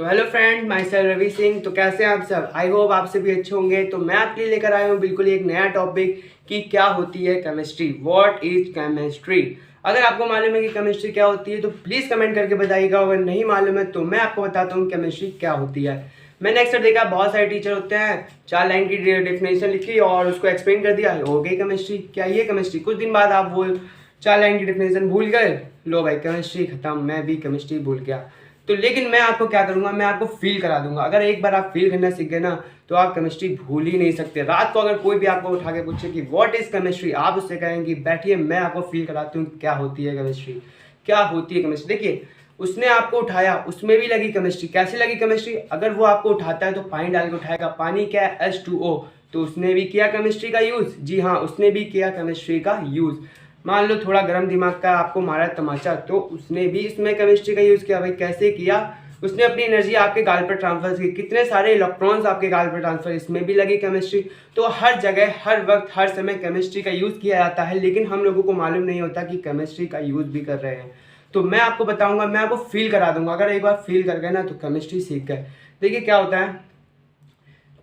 तो hello friend, myself Ravi Singh. तो कैसे हैं आप सब? आई होप आप सभी अच्छे होंगे। तो मैं आपके लिए लेकर आया हूँ बिल्कुल एक नया टॉपिक कि क्या होती है केमिस्ट्री। What is chemistry. अगर आपको मालूम है कि केमिस्ट्री क्या होती है तो प्लीज़ कमेंट करके बताइएगा। अगर नहीं मालूम है तो मैं आपको बताता हूँ केमिस्ट्री क्या होती है। मैंने अक्सर देखा बहुत सारे टीचर होते हैं, 4 लाइन की डेफिनेशन लिखी और उसको एक्सप्लेन कर दिया, हो गई केमिस्ट्री। क्या ये केमिस्ट्री? कुछ दिन बाद आप वो 4 लाइन की डेफिनेशन भूल गए, लो भाई केमिस्ट्री खत्म, मैं भी केमिस्ट्री भूल गया। तो लेकिन मैं आपको क्या करूंगा, मैं आपको फील करा दूंगा। अगर एक बार आप फील करना सीख गए ना तो आप केमिस्ट्री भूल ही नहीं सकते। रात को अगर कोई भी आपको उठा के पूछे कि व्हाट इज केमिस्ट्री, आप उससे कहेंगे बैठिए मैं आपको फील कराती हूँ क्या होती है केमिस्ट्री। क्या होती है केमिस्ट्री? देखिए, उसने आपको उठाया, उसमें भी लगी केमिस्ट्री। कैसे लगी केमिस्ट्री? अगर वो आपको उठाता है तो पानी डाल के उठाएगा। पानी क्या है? H2O। तो उसने भी किया केमिस्ट्री का यूज। जी हाँ, उसने भी किया केमिस्ट्री का यूज। मान लो थोड़ा गर्म दिमाग का आपको मारा तमाचा, तो उसने भी इसमें केमिस्ट्री का यूज किया। भाई कैसे किया? उसने अपनी एनर्जी आपके गाल पर ट्रांसफर की। कितने सारे इलेक्ट्रॉन्स आपके गाल पर ट्रांसफर, इसमें भी लगी केमिस्ट्री। तो हर जगह, हर वक्त, हर समय केमिस्ट्री का यूज किया जाता है, लेकिन हम लोगों को मालूम नहीं होता कि केमिस्ट्री का यूज भी कर रहे हैं। तो मैं आपको बताऊंगा, मैं आपको फील करा दूंगा। अगर एक बार फील कर गए ना तो केमिस्ट्री सीख गए। देखिए क्या होता है,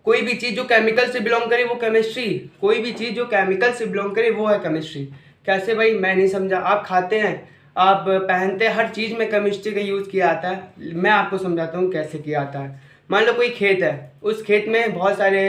कोई भी चीज जो केमिकल से बिलोंग करे वो केमिस्ट्री। कोई भी चीज जो केमिकल से बिलोंग करे वो है केमिस्ट्री। कैसे भाई? मैं नहीं समझा। आप खाते हैं, आप पहनते हैं, हर चीज में केमिस्ट्री का यूज किया जाता है। मैं आपको समझाता हूँ कैसे किया जाता है। मान लो कोई खेत है, उस खेत में बहुत सारे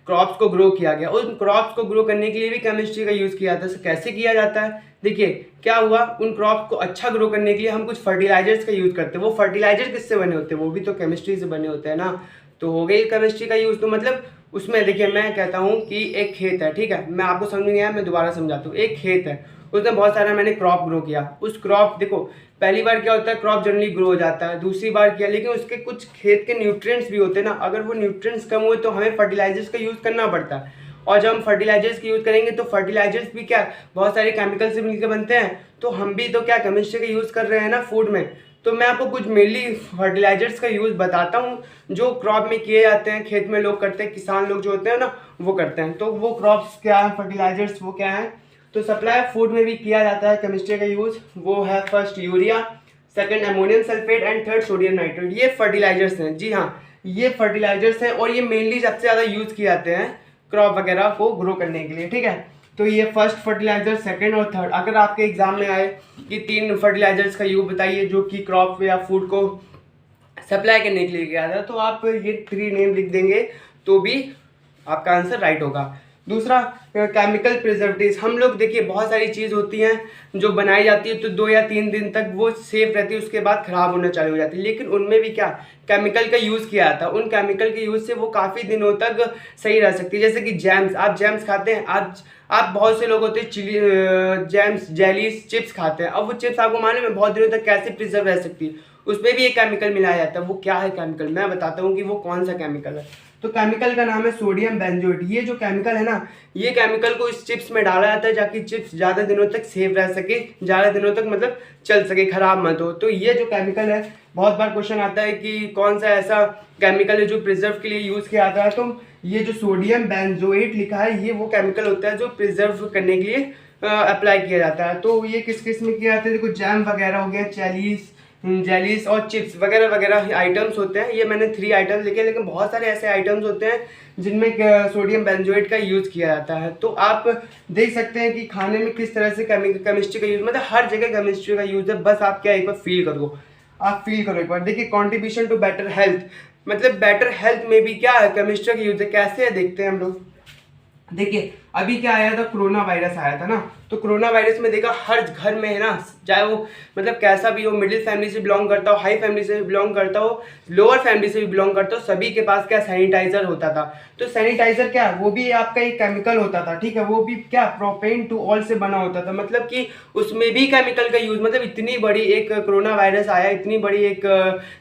क्रॉप्स को ग्रो किया गया। उन क्रॉप्स को ग्रो करने के लिए भी केमिस्ट्री का यूज किया जाता है। कैसे किया जाता है? देखिए क्या हुआ, उन क्रॉप्स को अच्छा ग्रो करने के लिए हम कुछ फर्टिलाइजर्स का यूज करते हैं। वो फर्टिलाइजर किससे बने होते हैं? वो भी तो केमिस्ट्री से बने होते हैं ना। तो हो गई केमिस्ट्री का यूज। तो मतलब उसमें देखिए, मैं कहता हूँ कि एक खेत है, ठीक है, मैं आपको समझ नहीं आया, मैं दोबारा समझाता हूँ। एक खेत है, उसमें बहुत सारा मैंने क्रॉप ग्रो किया। उस क्रॉप, देखो पहली बार क्या होता है, क्रॉप जनरली ग्रो हो जाता है। दूसरी बार किया, लेकिन उसके कुछ खेत के न्यूट्रिएंट्स भी होते हैं ना। अगर वो न्यूट्रिएंट्स कम हुए तो हमें फर्टिलाइजर्स का यूज करना पड़ता है। और जब हम फर्टिलाइजर्स का यूज करेंगे तो फर्टिलाइजर्स भी क्या, बहुत सारे केमिकल से मिलकर बनते हैं। तो हम भी तो क्या केमिस्ट्री का यूज कर रहे हैं ना फूड में। तो मैं आपको कुछ मेनली फर्टिलाइजर्स का यूज बताता हूँ जो क्रॉप में किए जाते हैं, खेत में लोग करते हैं, किसान लोग जो होते हैं ना वो करते हैं। तो वो क्रॉप्स क्या है, फर्टिलाइजर्स वो क्या है? तो सप्लाई ऑफ फूड में भी किया जाता है केमिस्ट्री का यूज। वो है first urea, second ammonium sulphate and third sodium nitrate. ये फर्टिलाइजर्स हैं। जी हाँ, ये फर्टिलाइजर्स हैं और ये मेनली सबसे ज़्यादा यूज किए जाते हैं क्रॉप वगैरह को ग्रो करने के लिए, ठीक है। तो ये फर्स्ट फर्टिलाइजर, सेकंड और थर्ड। अगर आपके एग्जाम में आए कि 3 फर्टिलाइजर्स का यूज बताइए जो कि क्रॉप या फूड को सप्लाई करने के लिए किया था, तो आप ये 3 नेम लिख देंगे तो भी आपका आंसर राइट होगा। दूसरा, केमिकल प्रिजर्वेटिव्स। हम लोग देखिए बहुत सारी चीज़ होती हैं जो बनाई जाती है तो 2 या 3 दिन तक वो सेफ रहती है, उसके बाद खराब होना चालू हो जाती है। लेकिन उनमें भी क्या केमिकल का यूज़ किया जाता है। उन केमिकल के यूज़ से वो काफ़ी दिनों तक सही रह सकती है। जैसे कि जैम्स, आप जैम्स खाते हैं, आप बहुत से लोग होते हैं चिली जैम्स, जेलीज, चिप्स खाते हैं। अब वो चिप्स आपको मालूम है बहुत दिनों तक कैसे प्रिजर्व रह सकती है? उसमें भी एक केमिकल मिलाया जाता है। वो क्या है केमिकल? मैं बताता हूँ कि वो कौन सा केमिकल है। तो केमिकल का नाम है सोडियम बेंजोएट। ये जो केमिकल है ना, ये केमिकल को इस चिप्स में डाला जाता है ताकि चिप्स ज़्यादा दिनों तक सेफ रह सके, ज़्यादा दिनों तक मतलब चल सके, खराब मत हो। तो ये जो केमिकल है, बहुत बार क्वेश्चन आता है कि कौन सा ऐसा केमिकल है जो प्रिजर्व के लिए यूज़ किया जाता है। तो ये जो सोडियम बेंजोएट लिखा है, ये वो केमिकल होता है जो प्रिजर्व करने के लिए अप्लाई किया जाता है। तो ये किस किस में किया जाता है? देखो जैम वगैरह हो गया, जेलीस और चिप्स वगैरह वगैरह आइटम्स होते हैं। ये मैंने 3 आइटम्स लिखे, लेकिन बहुत सारे ऐसे आइटम्स होते हैं जिनमें सोडियम बेंजोएट का यूज़ किया जाता है। तो आप देख सकते हैं कि खाने में किस तरह से केमिस्ट्री का यूज़, मतलब हर जगह केमिस्ट्री का यूज़ है। बस आप क्या एक बार फील करो, आप फील करो एक बार। देखिए कॉन्ट्रीब्यूशन टू बेटर हेल्थ, मतलब बेटर हेल्थ में भी क्या है केमिस्ट्री का यूज़ है। कैसे है देखते हैं हम लोग। देखिए अभी क्या आया था, कोरोना वायरस आया था ना। तो कोरोना वायरस में देखा हर घर में है ना, चाहे वो मतलब कैसा भी हो, मिडिल फैमिली से बिलोंग करता हो, हाई फैमिली से बिलोंग करता हो, लोअर फैमिली से भी बिलोंग करता हो, सभी के पास क्या सैनिटाइजर होता था। तो सैनिटाइजर क्या, वो भी आपका एक केमिकल होता था, ठीक है। वो भी क्या प्रोपेन टू ऑल से बना होता था, मतलब कि उसमें भी केमिकल का यूज। मतलब इतनी बड़ी एक कोरोना वायरस आया, इतनी बड़ी एक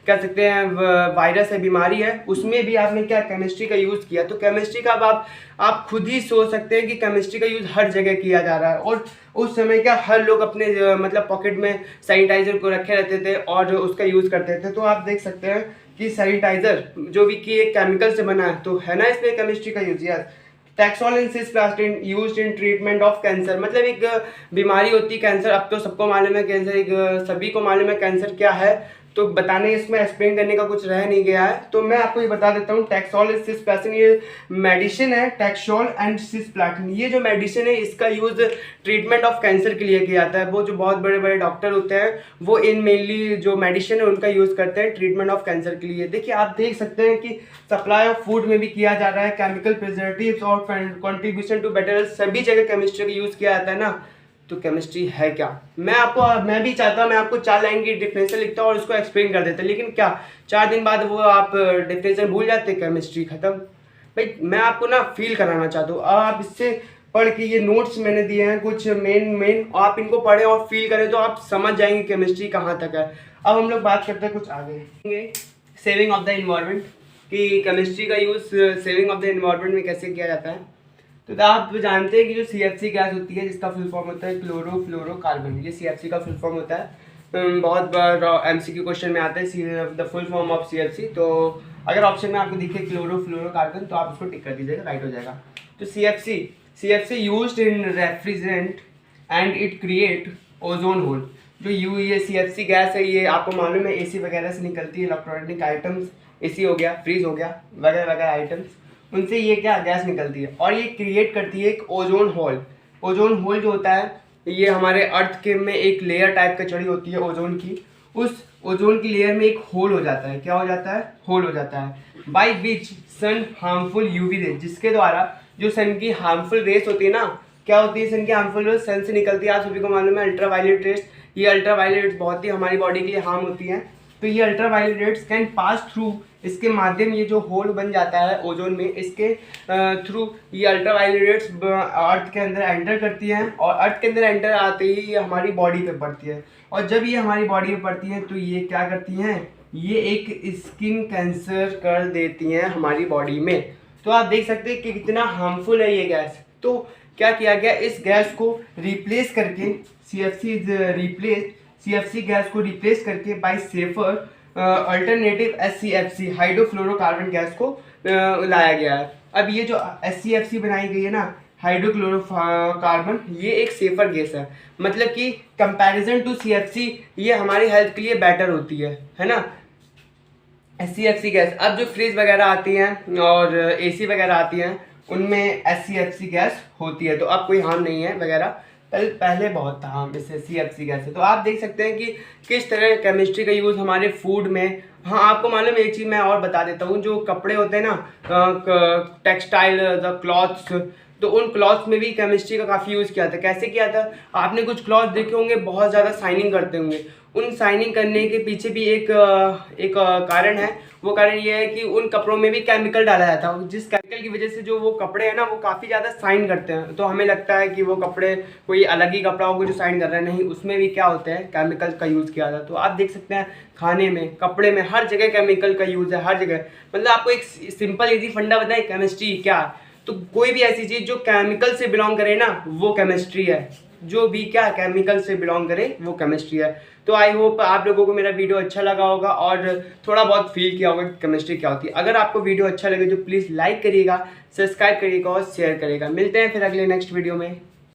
कह सकते हैं वायरस है, बीमारी है, उसमें भी आपने क्या केमिस्ट्री का यूज किया। तो केमिस्ट्री का अब आप खुद ही सोच सकते हैं कि केमिस्ट्री का यूज हर जगह किया जा रहा है। और उस समय क्या हर लोग अपने मतलब पॉकेट में सैनिटाइजर को रखे रहते थे और उसका यूज करते थे। तो आप देख सकते हैं कि सैनिटाइजर जो भी कि एक केमिकल से बना है, तो है ना इसमें केमिस्ट्री का use. Yes, taxol in cisplatin used in treatment of cancer. मतलब एक बीमारी होती है कैंसर। अब तो सबको मालूम है कैंसर, एक सभी को मालूम है कैंसर क्या है। तो बताने इसमें एक्सप्लेन करने का कुछ रह नहीं गया है, तो मैं आपको ये बता देता हूँ। टैक्सोल सिस्प्लाटिन ये मेडिसिन है, टैक्सोल एंड सिस्प्लाटिन। ये जो मेडिसिन है इसका यूज़ ट्रीटमेंट ऑफ कैंसर के लिए किया जाता है। वो जो बहुत बड़े बड़े डॉक्टर होते हैं वो इन मेनली जो मेडिसिन है उनका यूज़ करते हैं ट्रीटमेंट ऑफ कैंसर के लिए। देखिए आप देख सकते हैं कि सप्लाई ऑफ फूड में भी किया जा रहा है, केमिकल प्रिजर्वेटिव्स और कंट्रीब्यूशन टू बेटर सभी जगह केमिस्ट्री का यूज़ किया जाता है ना। तो केमिस्ट्री है क्या? मैं भी चाहता हूँ मैं आपको 4 लाइन की डिफिनेशन लिखता हूँ और उसको एक्सप्लेन कर देता, लेकिन क्या 4 दिन बाद वो आप डिफिनेशन भूल जाते, केमिस्ट्री खत्म। भाई मैं आपको ना फील कराना चाहता हूँ, आप इससे पढ़ के ये नोट्स मैंने दिए हैं कुछ मेन आप इनको पढ़ें और फील करें तो आप समझ जाएंगे केमिस्ट्री कहाँ तक है। अब हम लोग बात करते हैं कुछ आगे, सेविंग ऑफ द इन्वायरमेंट, कि केमिस्ट्री का use saving of the environment में कैसे किया जाता है। तो आप जानते हैं कि जो CFC गैस होती है जिसका फुल फॉर्म होता है क्लोरोफ्लोरोकार्बन, ये CFC का फुल फॉर्म होता है। बहुत बार MCQ क्वेश्चन में आता है the full form of CFC। तो अगर ऑप्शन में आपको दिखे क्लोरोफ्लोरोकार्बन तो आप उसको टिक कर दीजिएगा, राइट हो जाएगा। तो CFC used in refrigerant and it create ozone hole. जो ये CFC गैस है ये आपको मालूम है AC वगैरह से निकलती है, इलेक्ट्रॉनिक आइटम्स, AC हो गया, फ्रीज हो गया, वगैरह वगैरह आइटम्स, उनसे ये क्या गैस निकलती है और ये क्रिएट करती है एक ओजोन होल। ओजोन होल जो होता है ये हमारे अर्थ के में एक लेयर टाइप का चढ़ी होती है ओजोन की, उस ओजोन की लेयर में एक होल हो जाता है। क्या हो जाता है? होल हो जाता है। By which sun harmful UV rays, जिसके द्वारा जो सन की हार्मफुल रेस होती है ना, क्या होती है सन की हार्मफुल रेस? सन से निकलती है, आप सभी को मालूम है अल्ट्रावायलेट रेस। ये अल्ट्रावायलेट रेस बहुत ही हमारी बॉडी के लिए हार्म होती है। तो ये ultraviolet rays can pass through, इसके माध्यम ये जो होल बन जाता है ओजोन में, इसके थ्रू ये अल्ट्रावायलेट रेस अर्थ के अंदर एंटर करती हैं और अर्थ के अंदर एंटर आते ही ये हमारी बॉडी पे पड़ती है। और जब ये हमारी बॉडी पे पड़ती है तो ये क्या करती हैं? ये एक स्किन कैंसर कर देती हैं हमारी बॉडी में। तो आप देख सकते हैं कि कितना हार्मफुल है ये गैस। तो क्या किया गया, इस गैस को रिप्लेस करके CFC गैस को रिप्लेस करके by safer alternative HCFC hydrofluorocarbon gas को लाया गया है। अब ये जो HCFC बनाई गई है ना, हाइड्रोक्लोरोकार्बन, ये एक सेफर गैस है, मतलब कि कंपैरिजन टू CFC ये हमारी हेल्थ के लिए बेटर होती है ना। HCFC गैस, अब जो फ्रिज वगैरह आती हैं और AC वगैरह आती हैं उनमें HCFC गैस होती है, तो अब कोई हार्म नहीं है वगैरह, पहले बहुत था हम इससे CFC गैस है। तो आप देख सकते हैं कि किस तरह केमिस्ट्री का यूज़ हमारे फूड में। हाँ आपको मालूम है एक चीज़ मैं और बता देता हूँ, जो कपड़े होते हैं ना, टेक्सटाइल द क्लॉथ्स, तो उन क्लॉथ्स में भी केमिस्ट्री का काफ़ी यूज़ किया था। कैसे किया था? आपने कुछ क्लॉथ देखे होंगे बहुत ज़्यादा शाइनिंग करते होंगे, उन शाइनिंग करने के पीछे भी एक कारण है। वो कारण ये है कि उन कपड़ों में भी केमिकल डाला जाता है, जिस केमिकल की वजह से जो वो कपड़े हैं ना वो काफ़ी ज़्यादा शाइन करते हैं। तो हमें लगता है कि वो कपड़े कोई अलग ही कपड़ा होगा जो शाइन कर रहा है, नहीं, उसमें भी क्या होता है केमिकल का यूज़ किया जाता है। तो आप देख सकते हैं खाने में, कपड़े में, हर जगह केमिकल का यूज़ है, हर जगह। मतलब आपको एक सिंपल इजी फंडा बताएं केमिस्ट्री क्या, तो कोई भी ऐसी चीज़ जो केमिकल से बिलोंग करे ना वो केमिस्ट्री है, जो भी क्या केमिकल से बिलोंग करे वो केमिस्ट्री है। तो आई होप आप लोगों को मेरा वीडियो अच्छा लगा होगा और थोड़ा बहुत फील किया होगा कि केमिस्ट्री क्या होती है। अगर आपको वीडियो अच्छा लगे तो प्लीज़ लाइक करिएगा, सब्सक्राइब करिएगा और शेयर करिएगा। मिलते हैं फिर अगले नेक्स्ट वीडियो में।